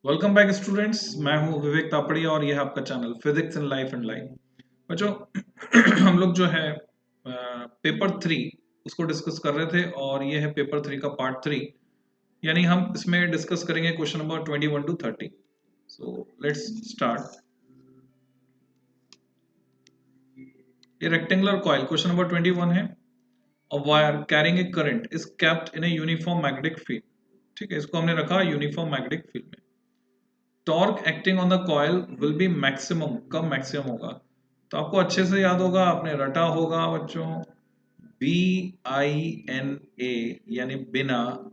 Welcome back students. मैं हूं विवेक तापड़िया और यह है आपका channel physics in life and life. बच्चों हम लोग जो है पेपर 3 उसको डिस्कस कर रहे थे और यह है पेपर 3 का पार्ट 3। यानी हम इसमें डिस्कस करेंगे question number 21 to 30। So let's start. ये रेक्टेंगुलर कॉइल क्वेश्चन नंबर 21 है। A wire carrying a current is kept in a uniform magnetic field. ठीक है, इसको हमने रखा यूनिफॉर्म मैग्नेटिक फील्ड में। Torque acting on the coil will be maximum. कब maximum होगा? तो आपको अच्छे से याद होगा, आपने रटा होगा बच्चों, बी आई एन ए यानी बिना।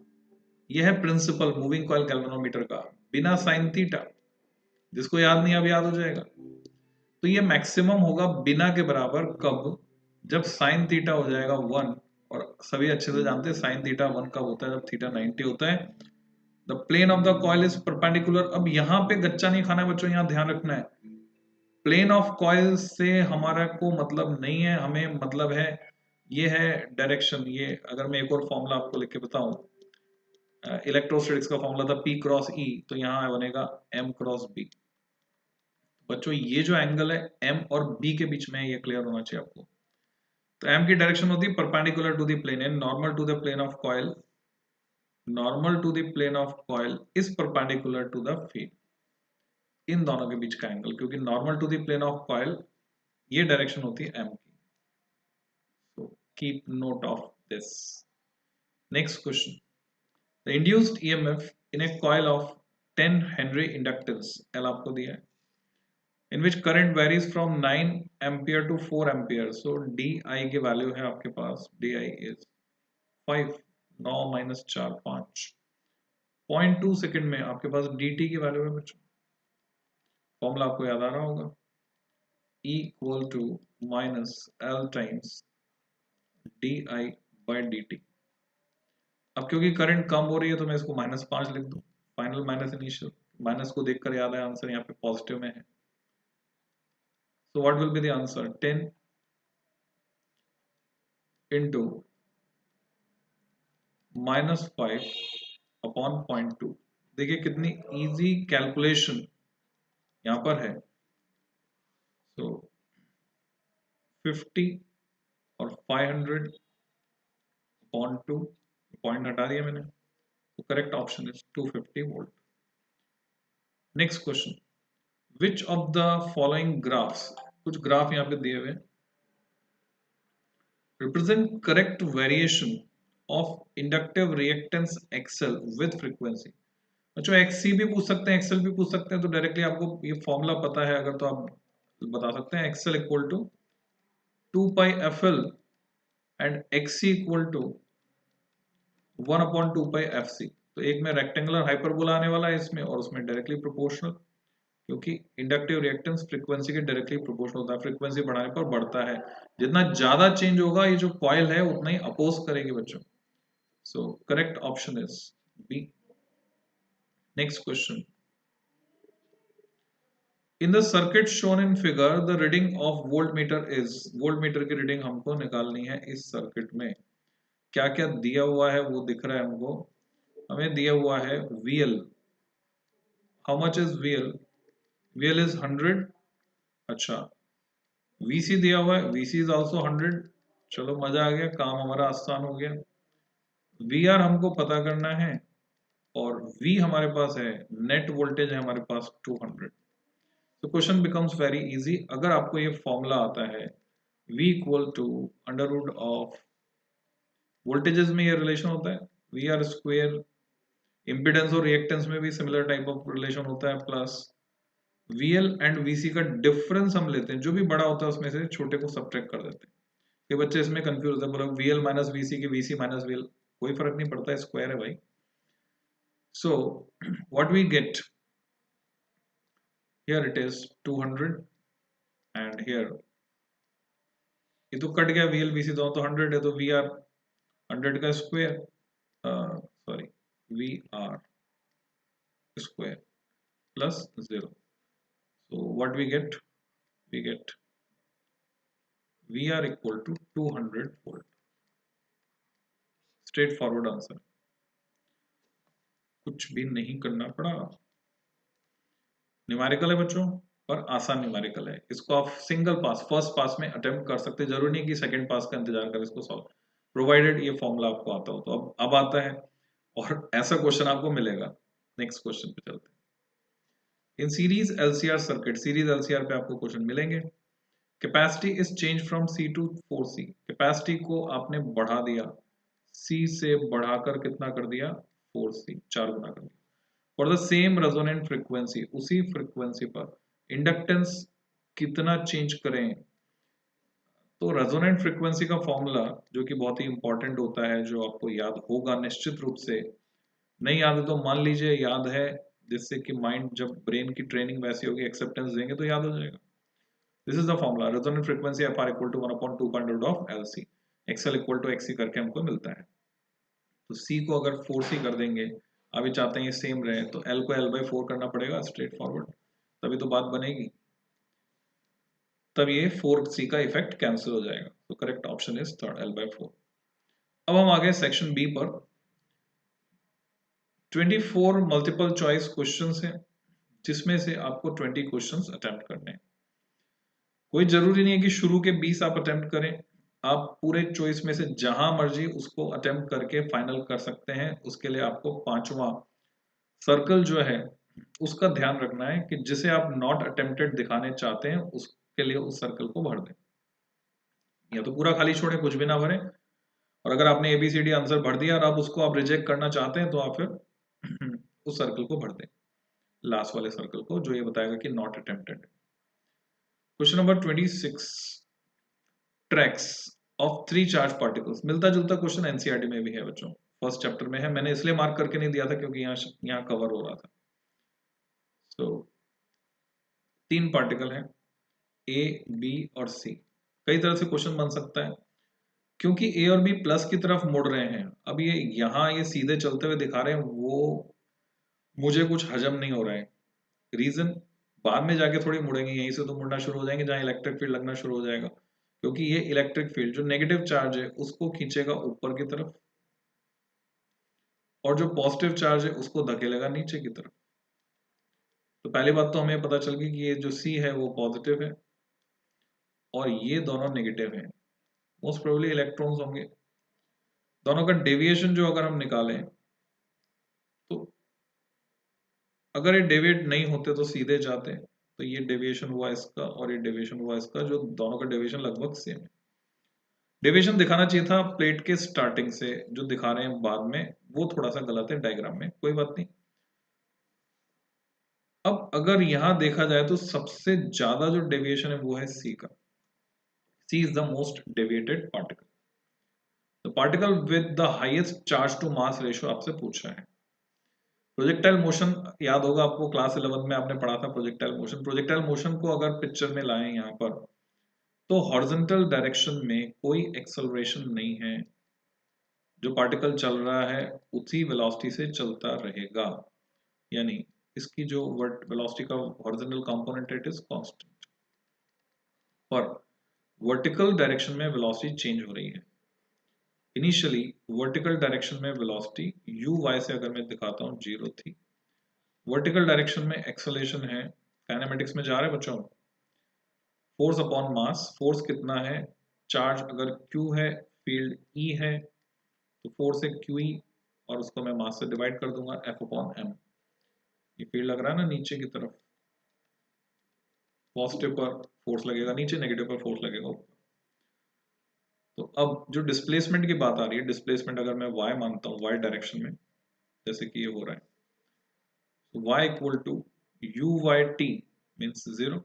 यह है प्रिंसिपल मूविंग कॉइल गैल्वेनोमीटर का, बिना साइन थीटा। जिसको याद नहीं अब याद हो जाएगा। तो ये मैक्सिमम होगा बिना के बराबर कब? जब साइन थीटा हो जाएगा 1। और सभी अच्छे से जानते हैं साइन थीटा 1 कब होता है? जब थीटा 90 होता है। The plane of the coil is perpendicular. अब यहाँ पे गच्चा नहीं खाना है बच्चों, यहाँ ध्यान रखना है। प्लेन ऑफ कॉइल से हमारा को मतलब नहीं है, हमें मतलब है ये है डायरेक्शन। ये अगर मैं एक और फॉर्मूला आपको लिख के बताऊं, इलेक्ट्रोस्टैटिक्स का फॉर्मूला था P क्रॉस E, तो यहाँ बनेगा M क्रॉस B। बच्चों ये जो एंगल है M और B के बीच में है, ये क्लियर होना चाहिए आपको। तो M की डायरेक्शन होती है perpendicular to the plane and normal to the plane of coil. Normal to the plane of coil is perpendicular to the field. इन दोनों के बीच का एंगल, क्योंकि normal to the plane of coil ये डायरेक्शन होती है M की। So keep note of this. Next question. The induced EMF in a coil of 10 Henry inductance L आपको दिया है, in which current varies from 9 ampere to 4 ampere. So DI की value है आपके पास, DI is 5, 9 minus 4 5, 0.2 सेकेंड में आपके पास DT की value है बच्चों। फॉर्मूला आपको याद आ रहा होगा, E equal to minus L times DI by DT। अब क्योंकि करंट कम हो रही है तो मैं इसको -5 लिख दूं। फाइनल माइनस इनिशियल, माइनस को देखकर याद है आंसर यहाँ पे पॉजिटिव में है। So what will be the answer? 10 into -5 upon 0.2। देखिए कितनी इजी कैलकुलेशन यहाँ पर है। सो 50 और 500 अपॉन 2, पॉइंट हटा दिया मैंने, तो correct option is 250 volt. Next question, which of the following graphs, कुछ ग्राफ यहाँ पे दिए हुए, represent correct variation of inductive reactance XL with frequency। अच्छा, XC भी पूछ सकते हैं, XL भी पूछ सकते हैं, तो डायरेक्टली आपको ये फॉर्मूला पता है अगर तो आप बता सकते हैं। XL equal to 2 pi FL and XC equal to 1 upon 2 pi FC। तो एक में रेक्टेंगुलर हाइपरबोला आने वाला है इसमें, और उसमें डायरेक्टली प्रोपोर्शनल, क्योंकि इंडक्टिव रिएक्टेंस फ्रीक्वेंसी के डायरेक्टली प्रोपोर्शनल होता है। फ्रीक्वेंसी बढ़ाने पर बढ़ता है, जितना ज्यादा चेंज होगा ये जो कॉइल है उतना ही अपोज करेगी बच्चों। So correct option is B. Next question, in the circuit shown in figure the reading of volt meter is. Volt meter की रीडिंग हमको निकालनी है इस सर्किट में। क्या क्या दिया हुआ है वो दिख रहा है हमको। हमें दिया हुआ है VL। How much is VL? VL is 100। अच्छा, VC दिया हुआ है, VC इज ऑल्सो 100। चलो मजा आ गया, काम हमारा आसान हो गया। VR हमको पता करना है और V हमारे पास है, नेट वोल्टेज है हमारे पास 200। तो क्वेश्चन बिकम्स वेरी इजी अगर आपको ये फॉर्मूला आता है। V equal to under root of, voltages में ये रिलेशन होता है VR स्क्वेयर, इम्पिडेंस और रिएक्टेंस में भी सिमिलर टाइप ऑफ रिलेशन होता है, प्लस VL एंड VC का डिफरेंस हम लेते हैं, जो भी बड़ा होता है उसमें से छोटे को सब्ट्रैक्ट कर देते हैं। ये बच्चे इसमें कंफ्यूज होते हैं, बोला VL माइनस VC की VC माइनस VL, कोई फर्क नहीं पड़ता है, स्क्वायर है भाई। So what we get here, it is 200 and here ये तो कट गया, VL VC दोनों तो 100 है, तो VR 100 का square, sorry VR square plus 0। So what we get? We get VR equal to 200 volt. Straight forward answer, कुछ भी नहीं करना पड़ा। न्यूमेरिकल है बच्चों, पर आसान न्यूमेरिकल है। इसको आप सिंगल पास, फर्स्ट पास में अटेम्प्ट कर सकते हैं, जरूरी नहीं कि सेकंड पास का इंतजार करें इसको सॉल्व, प्रोवाइडेड ये फॉर्मूला आपको आता हो। तो अब आता है और ऐसा क्वेश्चन आपको मिलेगा। नेक्स्ट क्वेश्चन पे चलते हैं। In series LCR circuit, series LCR पे आपको क्वेश्चन मिलेंगे। Capacity is change from C to 4C, capacity को आपने बढ़ा दिया, सी से बढ़ाकर कितना कर दिया, 4C, 4 गुना कर दिया। For the same resonant frequency, उसी फ्रीक्वेंसी पर इंडक्टेंस कितना चेंज करें। तो रेजोनेंट फ्रीक्वेंसी का फॉर्मूला जो कि बहुत ही इंपॉर्टेंट होता है, जो आपको याद होगा निश्चित रूप से, नहीं याद है तो मान लीजिए याद है, जिससे कि माइंड जब ब्रेन की ट्रेनिंग वैसी होगी, एक्सेप्टेंस देंगे तो याद हो जाएगा। This is the formula, resonant frequency F R equal to 1/2 of L C, XL equal to XC करके हमको मिलता है। तो सी को अगर 4C कर देंगे, अभी चाहते हैं ये सेम रहे, तो एल को L/4 करना पड़ेगा स्ट्रेट फॉरवर्ड, तभी तो बात बनेगी, तब ये 4C का इफेक्ट कैंसिल हो जाएगा। तो correct option is third, L/4। अब हम आगे सेक्शन बी पर। 24 मल्टीपल चॉइस क्वेश्चंस हैं, जिसमें से आपको 20 क्वेश्चंस अटेम्प्ट करने हैं। कोई जरूरी नहीं है कि शुरू के 20 आप अटेम्प्ट करें, आप पूरे चॉइस में से जहां मर्जी उसको अटेम्प्ट करके फाइनल कर सकते हैं। उसके लिए आपको 5वां सर्कल जो है उसका ध्यान रखना है कि जिसे आप नॉट अटेम्प्टेड दिखाने चाहते हैं उसके लिए उस सर्कल को भर दें, या तो पूरा खाली छोड़ें, कुछ भी ना भरें। और अगर आपने ABCD आंसर भर दिया और अब उसको आप रिजेक्ट करना चाहते हैं तो आप फिर उस सर्कल को भर दें, लास्ट वाले सर्कल को, जो ये बताएगा कि not attempted. Question number 26, tracks of 3 charge particles, मिलता जुलता क्वेश्चन एनसीईआरटी में भी है बच्चों, फर्स्ट चैप्टर में है। मैंने इसलिए मार्क करके नहीं दिया था क्योंकि यहाँ कवर हो रहा था। तो 3 पार्टिकल हैं A, B और C। कई तरह से क्वेश्चन बन सकता है, क्योंकि A और B प्लस की तरफ मुड़ रहे हैं। अब ये सीधे चलते हुए दिखा रहे हैं, वो मुझे कुछ हजम नहीं हो रहा है। रीजन, बाद में जाके थोड़ी मुड़ेंगे, यहीं से तो मुड़ना शुरू हो जाएंगे जहां इलेक्ट्रिक फील्ड लगना शुरू हो जाएगा, क्योंकि ये इलेक्ट्रिक फील्ड जो नेगेटिव चार्ज है उसको खींचेगा ऊपर की तरफ, और जो पॉजिटिव चार्ज है उसको धकेलेगा नीचे की तरफ। तो पहली बात तो हमें पता चल गई कि ये जो C है वो पॉजिटिव है और ये दोनों नेगेटिव हैं, मोस्ट प्रोबेबली इलेक्ट्रॉन्स होंगे। दोनों का डेविएशन जो अगर हम निकालें, तो अगर ये डेविएट नहीं होते तो सीधे जाते, तो ये डेविएशन हुआ इसका और ये डेविएशन हुआ इसका, जो दोनों का डेविएशन लगभग सेम है। डेविएशन दिखाना चाहिए था प्लेट के स्टार्टिंग से, जो दिखा रहे हैं बाद में वो थोड़ा सा गलत है डायग्राम में, कोई बात नहीं। अब अगर यहां देखा जाए तो सबसे ज्यादा जो डेविएशन है वो है C का। C is the most deviated particle, the particle with the highest charge to mass ratio आपसे पूछ रहा है। प्रोजेक्टाइल मोशन याद होगा आपको, क्लास 11 में आपने पढ़ा था प्रोजेक्टाइल मोशन। प्रोजेक्टाइल मोशन को अगर पिक्चर में लाएं यहाँ पर, तो हॉरिजॉन्टल डायरेक्शन में कोई एक्सेलरेशन नहीं है, जो पार्टिकल चल रहा है उसी वेलोसिटी से चलता रहेगा, यानी इसकी जो वेलोसिटी का horizontal component it is constant. पर वर्टिकल डायरेक्शन में वेलोसिटी चेंज हो रही है। इनिशियली वर्टिकल डायरेक्शन में वेलोसिटी uy से अगर मैं दिखाता हूँ 0 थी, वर्टिकल डायरेक्शन में एक्सेलरेशन है, काइनेमेटिक्स में जा रहे हैं बच्चों, फोर्स अपॉन मास। फोर्स कितना है, चार्ज अगर q है, फील्ड E है, तो फोर्स है QE और उसको मैं मास से डिवाइड कर दूंगा F अपॉन m। ये फील्ड लग रहा है ना नीचे की तरफ, पॉजिटिव पर फोर्स लगेगा नीचे, नेगेटिव पर फोर्स लगेगा ऊपर। तो अब जो डिस्प्लेसमेंट की बात आ रही है, डिस्प्लेसमेंट अगर मैं y मानता हूँ, y डायरेक्शन में, जैसे कि ये हो रहा है, तो y equal to UYT means 0,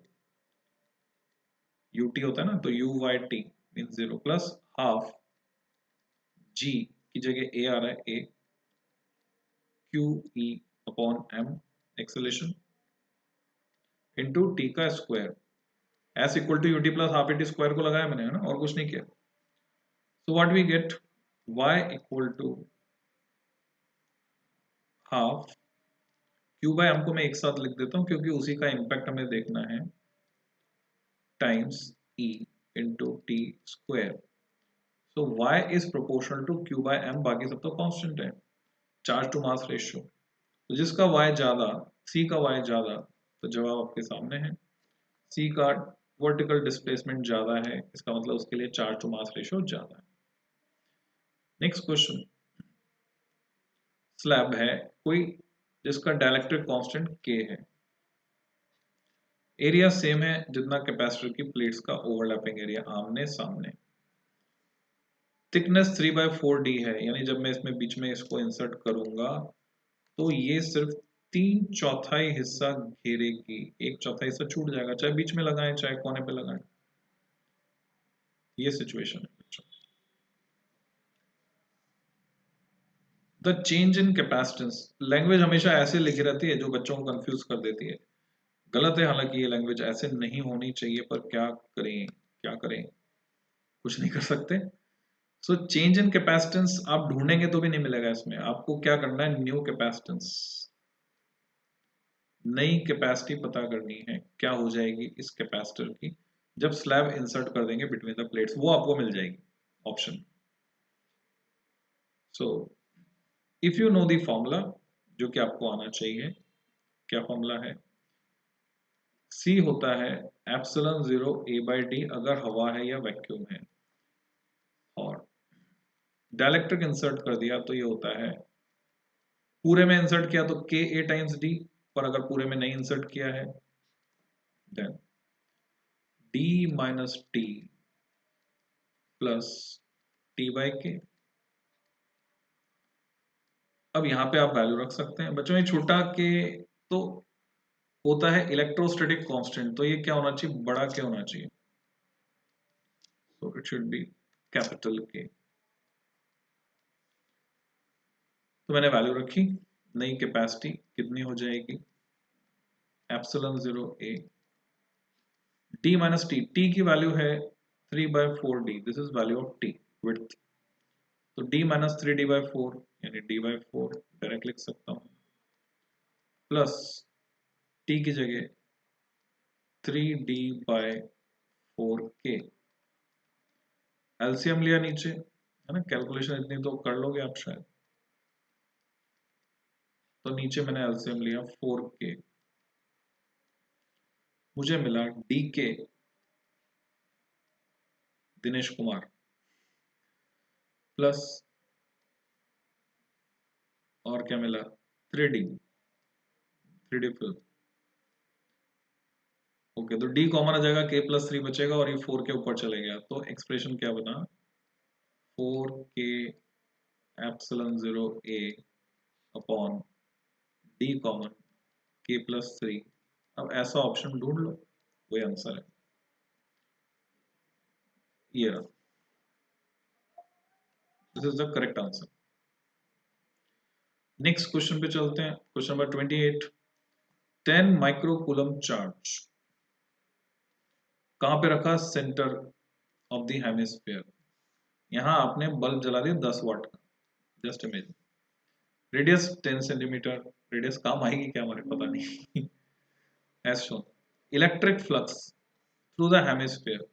UT होता है ना, तो UYT means 0 plus half G की जगह A आ रहा है, A QE upon M acceleration into T का square, S equal to UT plus half AT square को लगाया मैंने, है ना, और कुछ नहीं किया। So what we get, y equal to half q by m को मैं एक साथ लिख देता हूँ क्योंकि उसी का इम्पैक्ट हमें देखना है, times e into t square. So y is proportional to q by m, बाकी सब तो कांस्टेंट है, चार्ज टू मास रेशियो। तो जिसका y ज्यादा, c का y ज्यादा, तो जवाब आपके सामने है, सी का वर्टिकल डिस्प्लेसमेंट ज्यादा है, इसका मतलब उसके लिए चार्ज टू मास रेशियो ज्यादा है। नेक्स्ट क्वेश्चन, स्लैब है कोई जिसका डाइलेक्ट्रिक कांस्टेंट के है, एरिया सेम है जितना कैपेसिटर की प्लेट्स का ओवरलैपिंग एरिया आमने सामने, थिकनेस 3/4d है, यानी जब मैं इसमें बीच में इसको इंसर्ट करूंगा तो ये सिर्फ 3/4 हिस्सा घेरेगी, 1/4 हिस्सा छूट जाएगा, चाहे बीच में लगाएं चाहे कोने पे लगाएं, ये सिचुएशन है बच्चों। The change in capacitance, language हमेशा ऐसे लिखी रहती है जो बच्चों को कंफ्यूज कर देती है, गलत है, हालांकि ये लैंग्वेज ऐसे नहीं होनी चाहिए, पर क्या करें, क्या करें, कुछ नहीं कर सकते। सो चेंज इन कैपेसिटेंस आप ढूंढेंगे तो भी नहीं मिलेगा, इसमें आपको क्या करना है, न्यू कैपेसिटेंस, नई कैपेसिटी पता करनी है, क्या हो जाएगी इस कैपेसिटर की जब स्लैब इंसर्ट कर देंगे बिटवीन द प्लेट्स, वो आपको मिल जाएगी option. So if you know the formula, जो कि आपको आना चाहिए, क्या फॉर्मूला है, C होता है एप्सिलॉन 0 A/D अगर हवा है या वैक्यूम है, और डाइलेक्ट्रिक इंसर्ट कर दिया तो ये होता है, पूरे में इंसर्ट किया तो KA टाइम्स D, पर अगर पूरे में नहीं इंसर्ट किया है then D minus T plus T/K। अब यहाँ पे आप वैल्यू रख सकते हैं बच्चों, ये छोटा के तो होता है इलेक्ट्रोस्टैटिक कांस्टेंट, तो ये क्या होना चाहिए, बड़ा के होना चाहिए, तो इट शुड बी कैपिटल के। तो मैंने वैल्यू रखी, नई कैपेसिटी कितनी हो जाएगी, epsilon 0 A D minus T, T की वैल्यू है 3/4d, this is value of T width, तो d माइनस 3d/4 यानी d/4 डायरेक्ट लिख सकता हूँ, प्लस t की जगह 3d/4k, एलसीएम लिया नीचे है ना, कैलकुलेशन इतनी तो कर लोगे आप शायद, तो नीचे मैंने एलसीएम लिया 4k, मुझे मिला डी दिनेश कुमार प्लस, और क्या मिला, 3D फिल्म, ओके, तो D कॉमन आ जाएगा, k+3 बचेगा और ये 4 के ऊपर चले गया, तो एक्सप्रेशन क्या बना, 4k epsilon 0 A upon D common k+3। अब ऐसा ऑप्शन ढूंढ लो, वही आंसर है, ये रहा, this is the correct answer. Next question पे चलते हैं, क्वेश्चन नंबर 28, 10 माइक्रोकूलम चार्ज कहां पे रखा, सेंटर ऑफ द हेमिस्फीयर, यहां आपने बल्ब जला दिया 10 वाट का, just imagine, radius 10 centimetre, radius काम आएगी क्या हमारे पता नहीं as shown, electric flux through the hemisphere,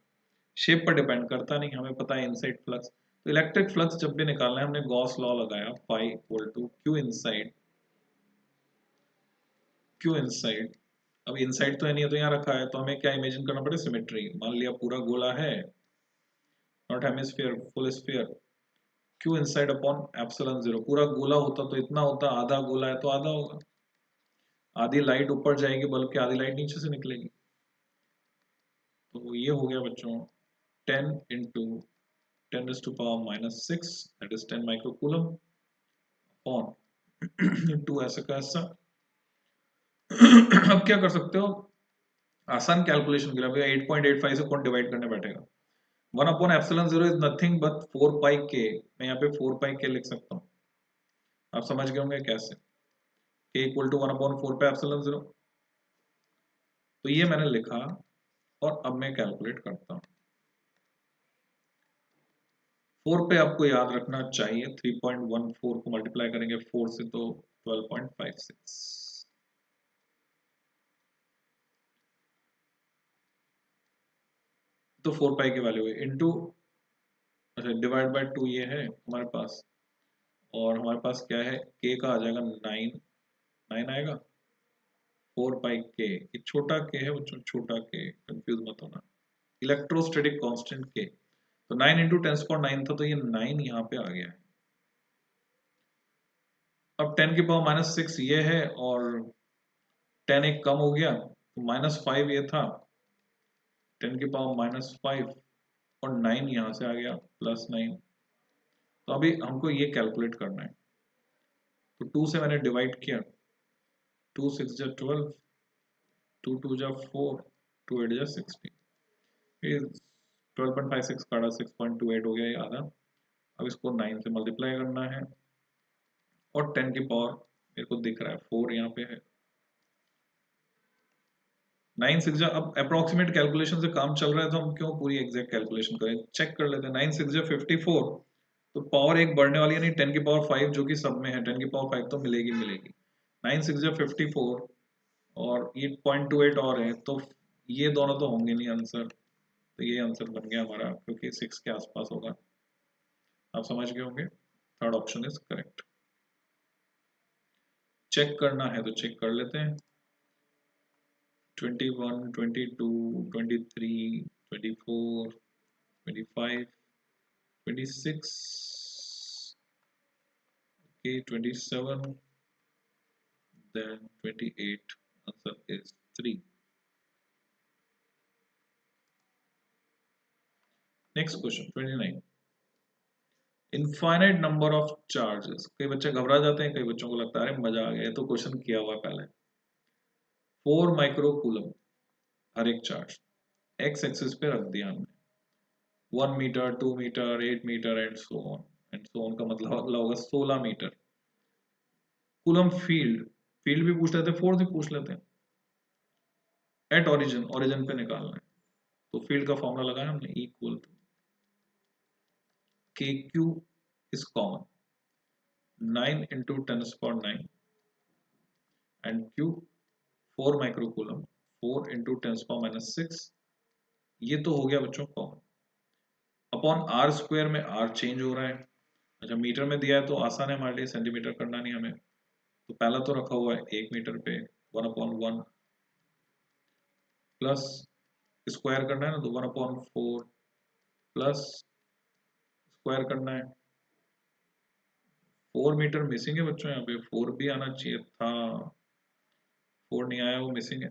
shape पर डिपेंड करता नहीं, हमें पता है इनसाइड फ्लक्स, तो इलेक्ट्रिक फ्लक्स जब भी निकालना है हमने गॉस लॉ लगाया, phi equal to Q inside, Q inside, अब इनसाइड तो है नहीं है तो यहाँ रखा है, तो हमें क्या इमेजिन करना पड़े, सिमेट्री, मान लिया पूरा गोला है, not hemisphere, full sphere, Q inside upon epsilon 0, पूरा गोला होता तो इतना होता, आधा गोला है तो आधा होगा, आधी लाइट ऊपर जाएगी बल्ब की, आधी लाइट नीचे से निकलेगी, तो ये हो गया बच्चों 10 into 10⁻⁻6 that is 10 microcoulomb upon 2 ऐसे का ऐसा। अब क्या कर सकते हो, आसान कैलकुलेशन के लिए भैया 8.85 से कौन डिवाइड करने बैठेगा, 1/एप्सिलॉन 0 इज नथिंग बट 4πk, मैं यहाँ पे 4πk लिख सकता हूँ, आप समझ गए होंगे कैसे, k इक्वल टू 1/4π⁰0, तो ये मैंने लिखा, और अब मैं कैलकुलेट करता हूँ, 4 पे आपको याद रखना चाहिए, 3.14 को मल्टीप्लाई करेंगे 4 से तो 12.56, तो 4π की वैल्यू है इनटू, अच्छा डिवाइड बाय 2 ये है हमारे पास, और हमारे पास क्या है, k का आ जाएगा 9, 9 आएगा, 4 पाई के, ये छोटा के है बच्चों, छोटा के, कंफ्यूज मत होना। इलेक्ट्रोस्टैटिक कांस्टेंट के, तो 9 इंटू 10⁹ था, तो ये 9 यहाँ पे आ गया है। अब 10 की पावर -6 ये है, और 10 एक कम हो गया, तो -5 ये था, 10 की पावर -5, और 9 यहाँ से आ गया +9। तो अभी हमको ये कैलकुलेट करना है, तो 2 से मैंने डिवाइड किया, 2 6 जा 12, 2 2 जा 4, 2 8 जा 16, फिर 12.56 काटा 6.28 हो गया ये आधा। अब इसको 9 से मल्टीप्लाई करना है, और 10 की पावर मेरे को दिख रहा है 4 यहाँ पे है। 9 6 जा, अब अप्रोक्सीमेट कैलकुलेशन से काम चल रहा है, तो हम क्यों पूरी एग्जैक्ट कैलकुलेशन करें, चेक कर लेते हैं। 9 6 जा 54, तो पावर एक बढ़ने वाली है, नहीं 10 की पावर 5 जो कि सब में है, 10 की पावर 5 तो मिलेगी मिलेगी। 9 6 जा 54, और ये 0.28 और है, तो ये दोनों तो होंगे नहीं आंसर, तो ये आंसर बन गया हमारा, क्योंकि 6 के आसपास होगा। आप समझ गए होंगे, third option is correct. Check करना है तो चेक कर लेते हैं। 21 22 23 24 25 26, okay, 27, then 28, answer is 3. Next question 29, infinite number of charges. कई बच्चे घबरा जाते हैं, कई बच्चों को लगता है अरे मजा आ गया, तो क्वेश्चन किया हुआ पहले। 4 माइक्रो कूलम हर एक चार्ज, एक्स एक्सिस पे रख दिया हमने, 1 metre 2 metre 8 metre and so on, and so on का मतलब अगला होगा 16 मीटर। कूलम फील्ड, फील्ड भी पूछ लेते हैं, फोर्स भी पूछ लेते हैं। एट ओरिजिन, ओरिजिन पे निकालना है, तो फील्ड का फॉर्मूला लगाया हमने, इक्वल टू के Q is common, 9 into 10⁹ and Q 4 microcoulomb, 4 into 10⁻⁶, ये तो हो गया बच्चों कॉमन, अपॉन आर स्क्वायर में आर चेंज हो रहा है। अच्छा मीटर में दिया है तो आसान है हमारे लिए, सेंटीमीटर करना नहीं हमें, तो पहला तो रखा हुआ है 1 मीटर पे, 1/1, प्लस स्क्वायर करना है ना, तो 1/4, प्लस स्क्वायर करना है, 4 मीटर मिसिंग है बच्चों, यहाँ पे 4 भी आना चाहिए था, 4 नहीं आया, वो मिसिंग है,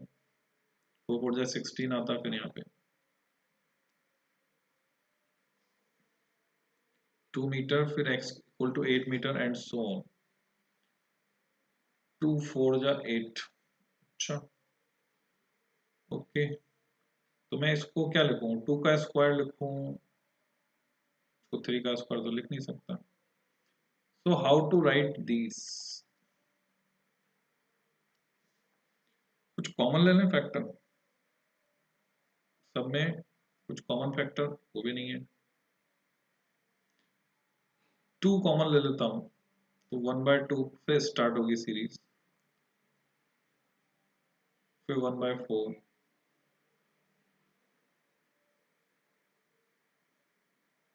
4 4 जा 16 आता फिर यहाँ पे 2 मीटर, फिर x equal to 8 metre and so on, 2 4 जा 8। अच्छा ओके, तो मैं इसको क्या लिखूं, 2 का स्क्वायर लिखूं, इसको 3 का स्क्वायर तो लिख नहीं सकता, so how to write this, कुछ कॉमन ले लें फैक्टर, सब में कुछ कॉमन फैक्टर वो भी नहीं है, 2 कॉमन ले लेता हूं, तो 1/2 से स्टार्ट होगी सीरीज, फिर 1/4,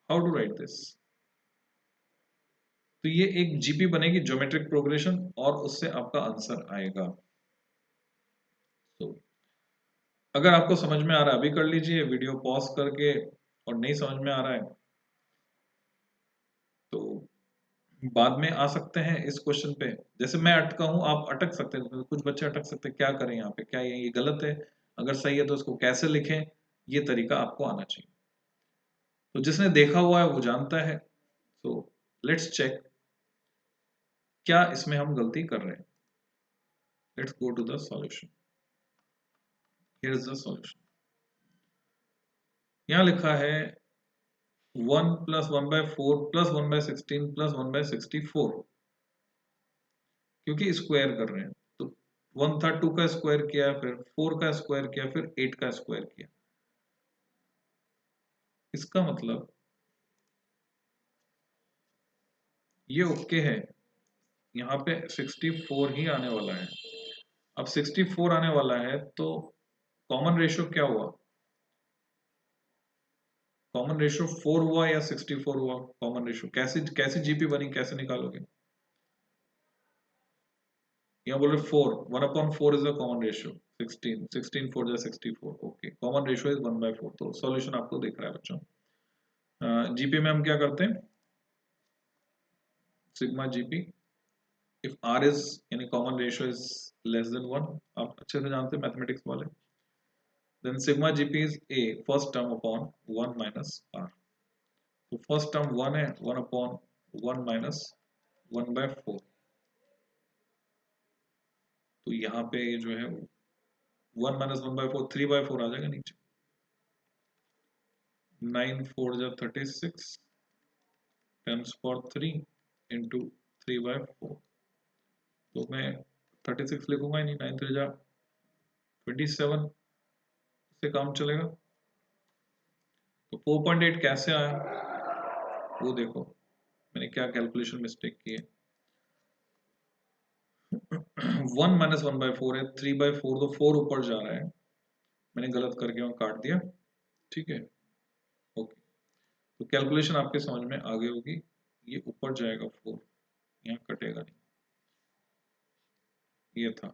हाउ टू राइट दिस, तो ये एक जीपी बनेगी, ज्योमेट्रिक प्रोग्रेशन, और उससे आपका आंसर आएगा। तो अगर आपको समझ में आ रहा है अभी कर लीजिए, वीडियो पॉज करके, और नहीं समझ में आ रहा है तो बाद में आ सकते हैं इस क्वेश्चन पे, जैसे मैं अटका हूं आप अटक सकते हैं, कुछ बच्चे अटक सकते हैं, क्या करें यहाँ पे, क्या ये गलत है, अगर सही है तो इसको कैसे लिखें, ये तरीका आपको आना चाहिए। तो जिसने देखा हुआ है वो जानता है, तो लेट्स चेक क्या इसमें हम गलती कर रहे हैं। Let's go to the solution, here is the solution. यहाँ लिखा है 1 + 1/4 + 1/16 + 1/64, क्योंकि स्क्वायर कर रहे हैं, तो 1 था, 2 का स्क्वायर किया, फिर 4 का स्क्वायर किया, फिर 8 का स्क्वायर किया, इसका मतलब ये ओके है, यहाँ पे 64 ही आने वाला है। अब 64 आने वाला है तो कॉमन रेशियो क्या हुआ, कॉमन रेशियो 4 हुआ या 64 हुआ, कॉमन रेशियो कैसी कैसी जीपी बनी, कैसे निकालोगे, यहाँ बोल रहे 4, 1/4 इज द कॉमन रेशियो, 16 4 जा 64, ओके, कॉमन रेशियो इज 1/4, तो सॉल्यूशन आपको दिख रहा है बच्चों। जीपी में हम क्या करते हैं, sigma GP if R is यानी common ratio is less than 1, आप अच्छे से जानते हैं मैथमेटिक्स वाले, then sigma GP is a first term upon 1 minus R, तो फर्स्ट टर्म 1 है, 1/1 माइनस 1/4, तो यहाँ पे ये जो है 1 माइनस 1/4 3/4 आ जाएगा नीचे, 9 4 जा 36 टाइम्स फॉर 3 इंटू 3/4, तो मैं 36 लिखूंगा ही नहीं, 9 3 जा 27 से काम चलेगा, तो 4.8 कैसे आया वो देखो, मैंने क्या कैलकुलेशन मिस्टेक की है। 1 माइनस 1/4 है, 3/4 तो 4 ऊपर जा रहा है, मैंने गलत करके वहां काट दिया, ठीक है, ओके, तो कैलकुलेशन आपके समझ में आ गई होगी, ये ऊपर जाएगा 4, यहाँ कटेगा नहीं, ये था,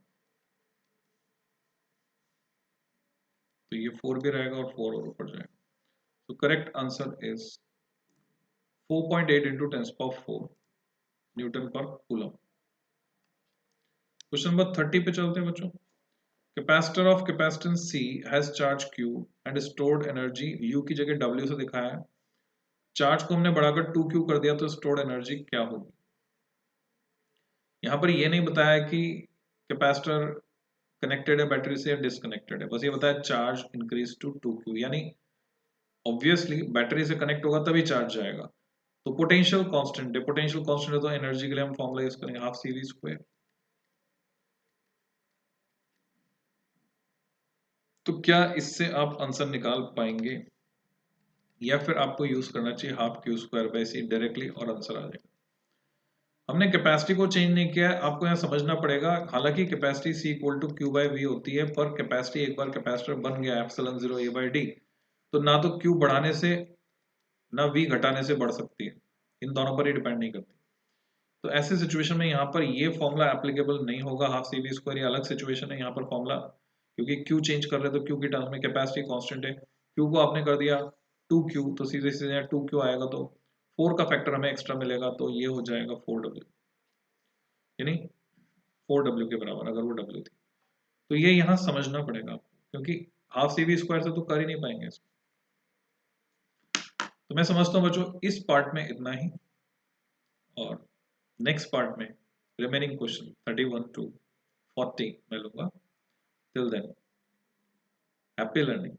तो ये 4 भी रहेगा और 4 और ऊपर जाएगा, तो correct answer is 4.8 into 10⁴ Newton पर कूलम। क्वेश्चन नंबर 30 पे चलते हैं बच्चों। Capacitor of capacitance C has charge Q and stored energy U की जगह W से दिखाया है, चार्ज को हमने बढ़ाकर 2Q कर दिया, तो स्टोर्ड एनर्जी क्या होगी। यहाँ पर ये नहीं बताया कि कैपेसिटर कनेक्टेड है बैटरी से या डिसकनेक्टेड है, बस ये बताया चार्ज इंक्रीज टू 2Q, यानी ऑब्वियसली बैटरी से कनेक्ट होगा तभी चार्ज जाएगा, तो पोटेंशियल कांस्टेंट है, पोटेंशियल कांस्टेंट है तो एनर्जी के लिए हम फॉर्मूला यूज करेंगे हाफ CV स्क्वायर। तो क्या इससे आप आंसर निकाल पाएंगे, या फिर आपको यूज करना चाहिए half Q square by C directly और आंसर आ जाएगा। हमने कैपेसिटी को चेंज नहीं किया है, आपको यहाँ समझना पड़ेगा, हालांकि capacity C equal to Q by V होती है, पर कैपेसिटी एक बार कैपेसिटर बन गया एप्सिलॉन 0 A बाई D, तो ना तो Q बढ़ाने से ना V घटाने से बढ़ सकती है, इन दोनों पर ही डिपेंड नहीं करती, तो ऐसे सिचुएशन में यहाँ पर ये फॉर्मूला एप्लीकेबल नहीं होगा, हाफ CV स्क्वायर ये अलग सिचुएशन है, यहाँ पर फॉर्मूला क्योंकि Q चेंज कर रहे हैं तो Q की टर्म्स में कैपेसिटी कांस्टेंट है, Q को आपने कर दिया 2Q, तो सीधे सीधे 2Q आएगा, तो 4 का फैक्टर हमें एक्स्ट्रा मिलेगा, तो ये हो जाएगा 4W, यानी 4W के बराबर अगर वो W थी, तो ये यहाँ समझना पड़ेगा आपको, क्योंकि हाफ CV स्क्वायर से तो कर ही नहीं पाएंगे इसको। तो मैं समझता हूँ बच्चों इस पार्ट में इतना ही, और नेक्स्ट पार्ट में रिमेनिंग क्वेश्चन 31 to 40 मैं लूंगा। Till than happy learning.